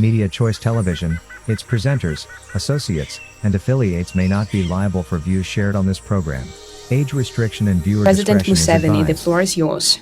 Media Choice Television, its presenters, associates, and affiliates may not be liable for views shared on this program. Age restriction and viewer President discretion is Museveni, the advised. floor is yours.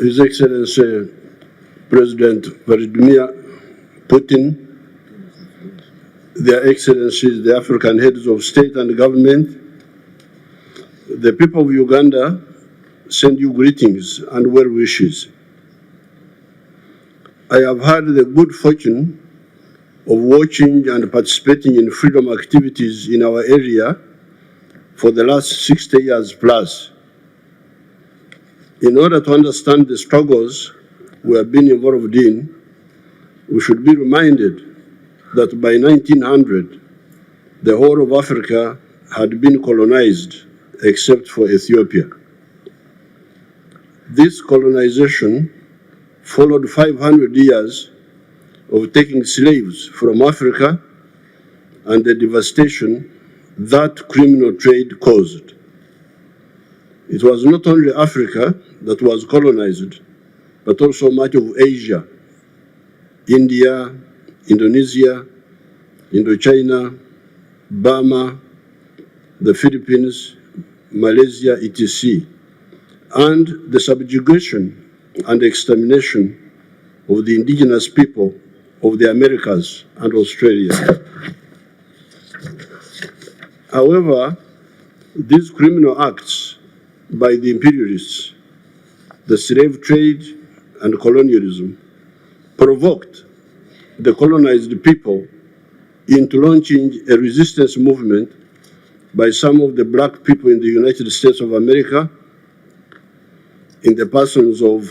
His Excellency President Vladimir Putin, Their Excellencies, the African heads of state and government, the people of Uganda send you greetings and well wishes. I have had the good fortune of watching and participating in freedom activities in our area for the last 60 years plus. In order to understand the struggles we have been involved in, we should be reminded that by 1900, the whole of Africa had been colonized except for Ethiopia. This colonization followed 500 years of taking slaves from Africa and the devastation that criminal trade caused. It was not only Africa that was colonized, but also much of Asia, India, Indonesia, Indochina, Burma, the Philippines, Malaysia, etc., and the subjugation and extermination of the indigenous people of the Americas and Australia. However, these criminal acts by the imperialists, the slave trade and colonialism, provoked the colonized people into launching a resistance movement by some of the black people in the United States of America, in the persons of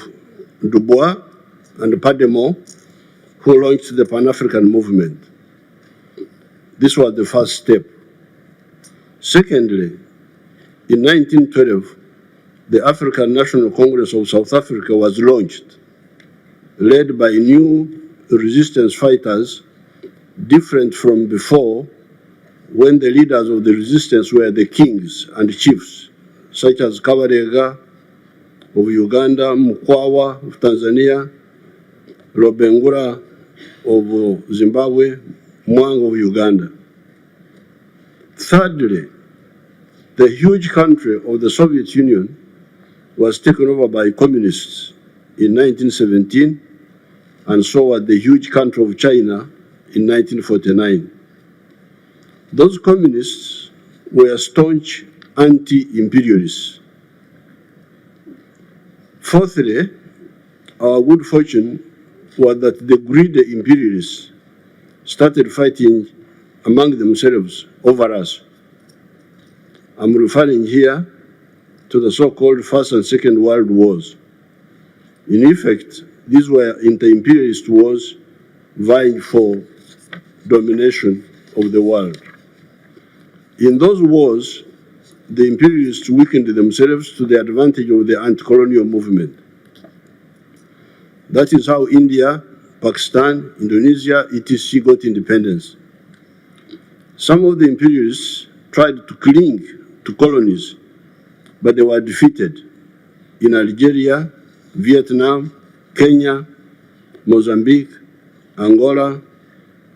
Du Bois and Pademont, who launched the Pan-African movement. This was the first step. Secondly, in 1912, the African National Congress of South Africa was launched, led by new resistance fighters, different from before, when the leaders of the resistance were the kings and chiefs, such as Kabarega of Uganda, Mkwawa of Tanzania, Lobengula of Zimbabwe, Mwanga of Uganda. Thirdly, the huge country of the Soviet Union was taken over by communists in 1917, and so was the huge country of China in 1949. Those communists were staunch anti-imperialists. Fourthly, our good fortune was that the greedy imperialists started fighting among themselves over us. I'm referring here to the so-called First and Second World Wars. In effect, these were inter-imperialist wars vying for domination of the world. In those wars, the imperialists weakened themselves to the advantage of the anti-colonial movement. That is how India, Pakistan, Indonesia, etc. got independence. Some of the imperialists tried to cling to colonies, but they were defeated in Algeria, Vietnam, Kenya, Mozambique, Angola,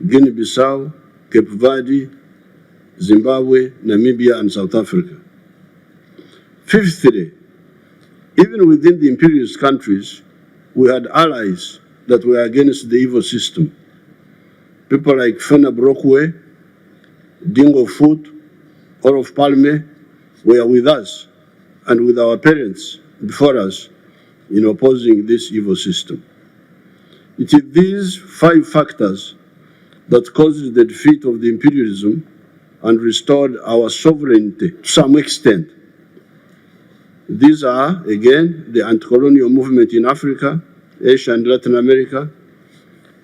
Guinea-Bissau, Cape Verde, Zimbabwe, Namibia, and South Africa. Fifthly, even within the imperialist countries, we had allies that were against the evil system. People like Fena Brockway, Dingo Foot, Olof Palme were with us and with our parents before us in opposing this evil system. It is these 5 factors that caused the defeat of the imperialism and restored our sovereignty to some extent. These are, again, the anti-colonial movement in Africa, Asia and Latin America,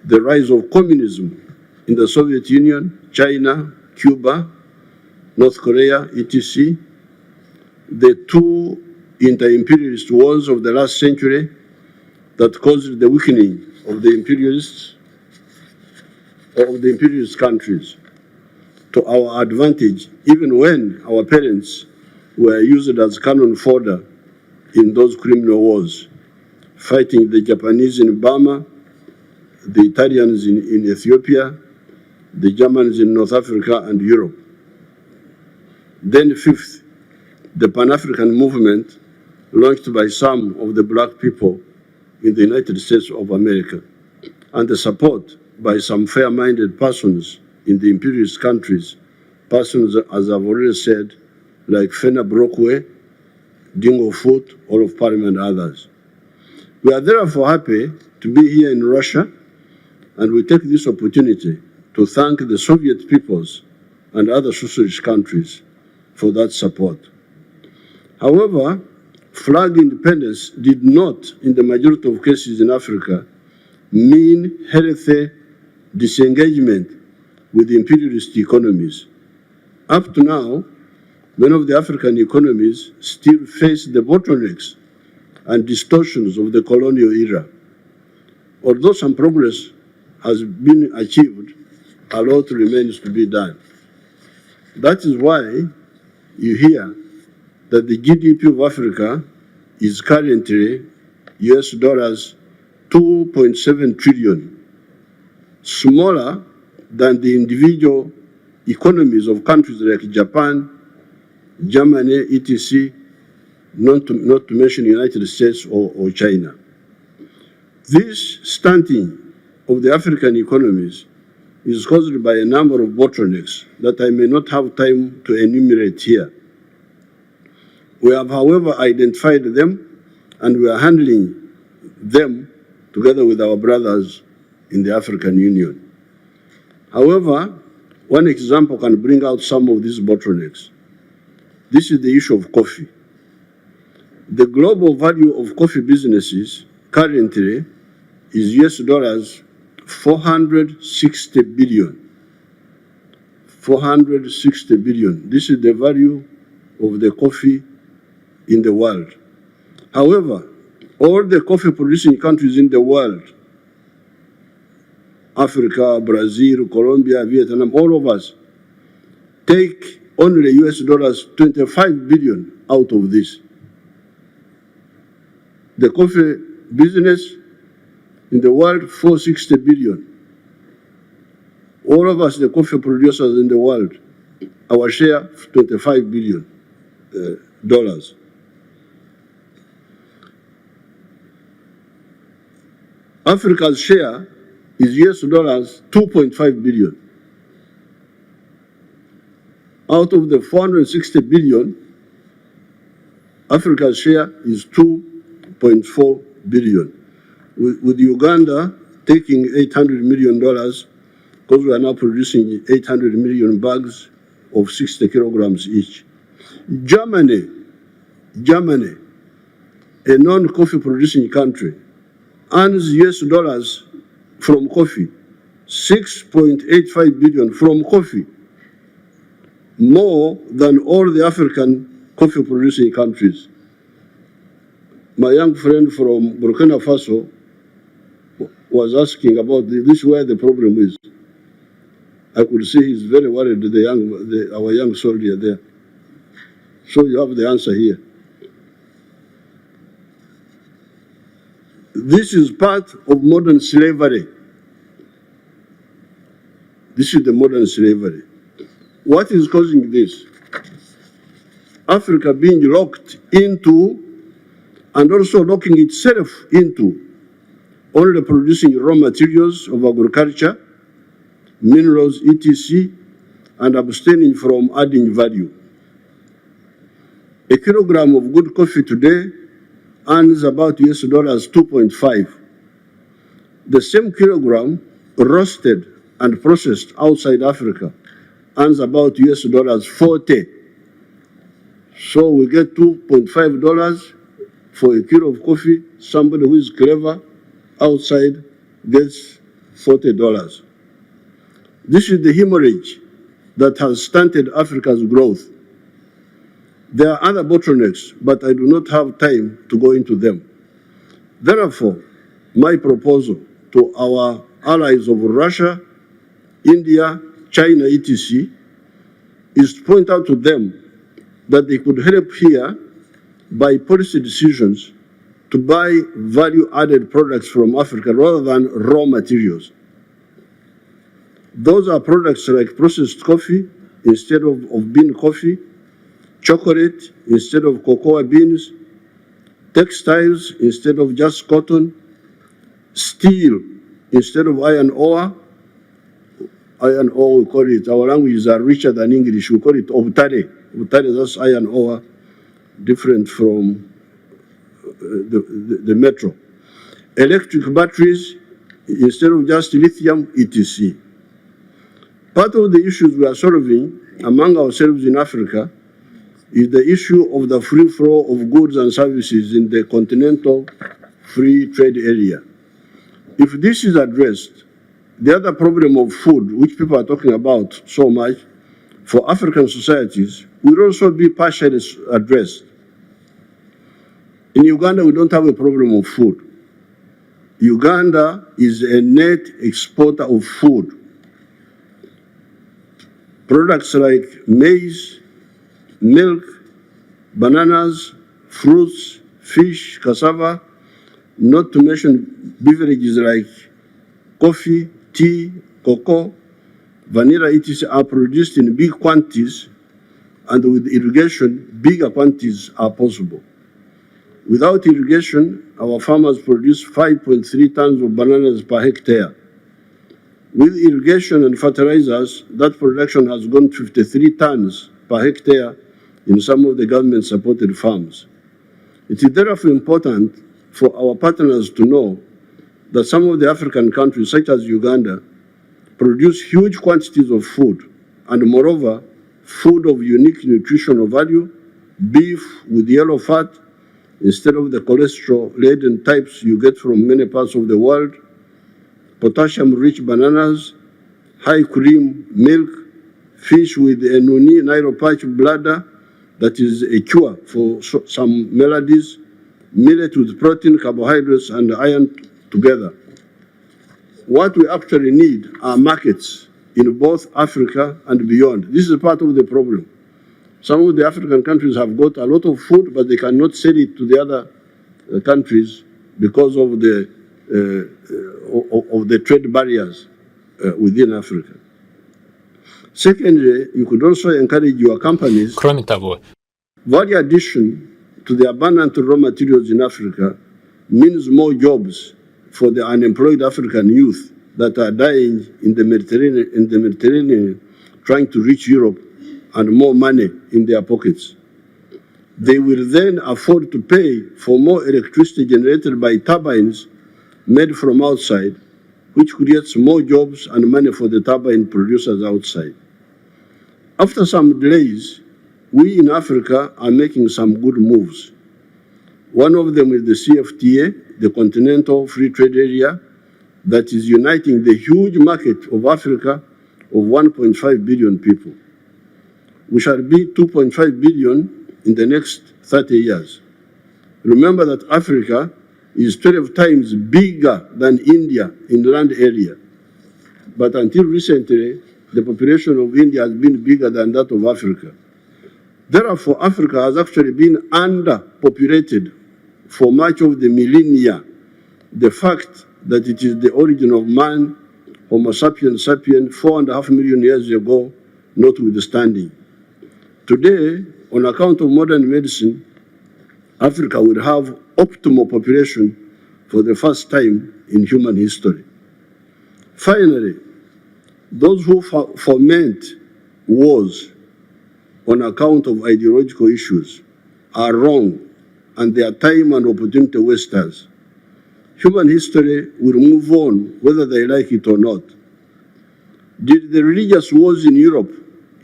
the rise of communism in the Soviet Union, China, Cuba, North Korea, etc., the 2 inter-imperialist wars of the last century that caused the weakening of the imperialist countries to our advantage, even when our parents were used as cannon fodder in those criminal wars, fighting the Japanese in Burma, the Italians in Ethiopia, the Germans in North Africa and Europe. Then fifth, the Pan-African movement launched by some of the black people in the United States of America, and the support by some fair-minded persons in the imperialist countries, persons, as I've already said, like Fena Brockway, Dingo Foot, all of Parliament and others. We are therefore happy to be here in Russia, and we take this opportunity to thank the Soviet peoples and other socialist countries for that support. However, flag independence did not, in the majority of cases in Africa, mean healthy disengagement with imperialist economies. Up to now, many of the African economies still face the bottlenecks and distortions of the colonial era. Although some progress has been achieved, a lot remains to be done. That is why you hear that the GDP of Africa is currently US dollars 2.7 trillion, smaller than the individual economies of countries like Japan, Germany, etc., not to mention the United States or China. This stunting of the African economies is caused by a number of bottlenecks that I may not have time to enumerate here. We have, however, identified them, and we are handling them together with our brothers in the African Union. However, one example can bring out some of these bottlenecks. This is the issue of coffee. The global value of coffee businesses currently is US dollars 460 billion. 460 billion. This is the value of the coffee in the world. However, all the coffee producing countries in the world, Africa, Brazil, Colombia, Vietnam, all of us, take only US dollars 25 billion out of this. The coffee business in the world, 460 billion. All of us, the coffee producers in the world, our share, $25 billion. Africa's share is US dollars 2.5 billion. Out of the 460 billion, Africa's share is 2.4 billion. With Uganda taking $800 million, because we are now producing 800 million bags of 60 kilograms each. Germany, a non-coffee producing country, earns US dollars from coffee, 6.85 billion from coffee, more than all the African coffee producing countries. My young friend from Burkina Faso was asking about this, where the problem is. I could see he's very worried, our young soldier there. So you have the answer here. This is part of modern slavery. This is the modern slavery. What is causing this? Africa being locked into and also locking itself into only producing raw materials of agriculture, minerals, etc., and abstaining from adding value. A kilogram of good coffee today earns about US dollars 2.5. The same kilogram roasted and processed outside Africa earns about US dollars 40. So we get $2.5 for a kilo of coffee. Somebody who is clever outside gets $40. This is the hemorrhage that has stunted Africa's growth. There are other bottlenecks, but I do not have time to go into them. Therefore, my proposal to our allies of Russia, India, China, etc., is to point out to them that they could help here by policy decisions to buy value-added products from Africa rather than raw materials. Those are products like processed coffee instead of bean coffee, chocolate instead of cocoa beans, textiles instead of just cotton, steel instead of iron ore. Iron ore, we call it, our languages are richer than English, we call it obutare. Obutare, that's iron ore, different from the metro. Electric batteries instead of just lithium, etc. Part of the issues we are solving among ourselves in Africa is the issue of the free flow of goods and services in the continental free trade area. If this is addressed, the other problem of food, which people are talking about so much, for African societies, will also be partially addressed. In Uganda, we don't have a problem of food. Uganda is a net exporter of food. Products like maize, milk, bananas, fruits, fish, cassava, not to mention beverages like coffee, tea, cocoa, vanilla, etc. are produced in big quantities, and with irrigation, bigger quantities are possible. Without irrigation, our farmers produce 5.3 tons of bananas per hectare. With irrigation and fertilizers, that production has gone 53 tons per hectare in some of the government-supported farms. It is therefore important for our partners to know that some of the African countries, such as Uganda, produce huge quantities of food, and moreover, food of unique nutritional value, beef with yellow fat, instead of the cholesterol-laden types you get from many parts of the world, potassium-rich bananas, high cream milk, fish with a nuni, Nile perch bladder, that is a cure for some maladies, millet with protein, carbohydrates, and iron together. What we actually need are markets in both Africa and beyond. This is part of the problem. Some of the African countries have got a lot of food, but they cannot sell it to the other countries because of the trade barriers within Africa. Secondly, you could also encourage your companies. Value addition to the abundant raw materials in Africa means more jobs for the unemployed African youth that are dying in the Mediterranean trying to reach Europe, and more money in their pockets. They will then afford to pay for more electricity generated by turbines made from outside, which creates more jobs and money for the turbine producers outside. After some delays, we in Africa are making some good moves. One of them is the CFTA, the Continental Free Trade Area, that is uniting the huge market of Africa of 1.5 billion people. We shall be 2.5 billion in the next 30 years. Remember that Africa is 12 times bigger than India in land area. But until recently, the population of India has been bigger than that of Africa. Therefore, Africa has actually been underpopulated for much of the millennia. The fact that it is the origin of man, Homo sapiens sapiens, 4.5 million years ago, notwithstanding. Today, on account of modern medicine, Africa will have optimal population for the first time in human history. Finally, those who foment wars on account of ideological issues are wrong, and they are time and opportunity wasters. Human history will move on whether they like it or not. Did the religious wars in Europe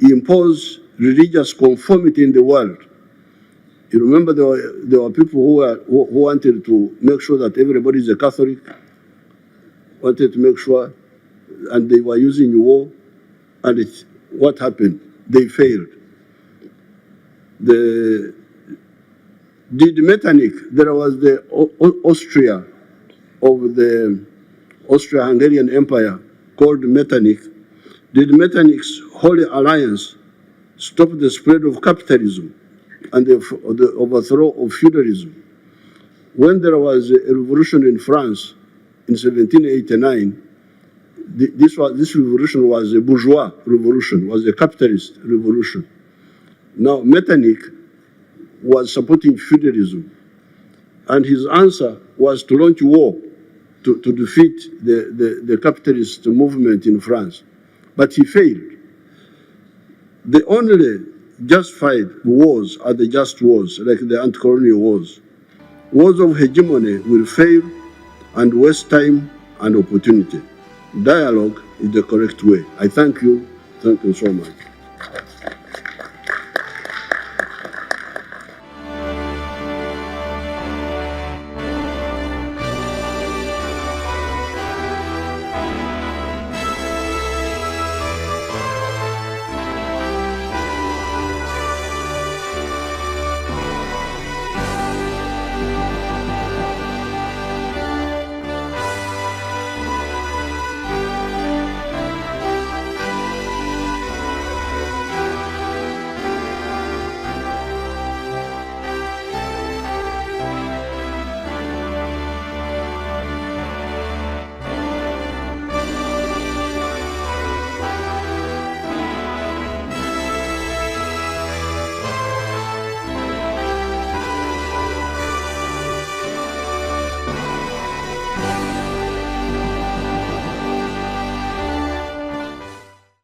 impose religious conformity in the world? You remember there were people who wanted to make sure that everybody is a Catholic, wanted to make sure, and they were using war, and what happened? They failed. Did Metternich, there was the Austria of the Austro-Hungarian Empire called Metternich. Did Metternich's Holy Alliance stop the spread of capitalism and the overthrow of feudalism. When there was a revolution in France in 1789, this revolution was a bourgeois revolution, was a capitalist revolution. Now, Metternich was supporting feudalism, and his answer was to launch war to defeat the capitalist movement in France. But he failed. The only justified wars are the just wars, like the anti-colonial wars. Wars of hegemony will fail and waste time and opportunity. Dialogue is the correct way. I thank you. Thank you so much.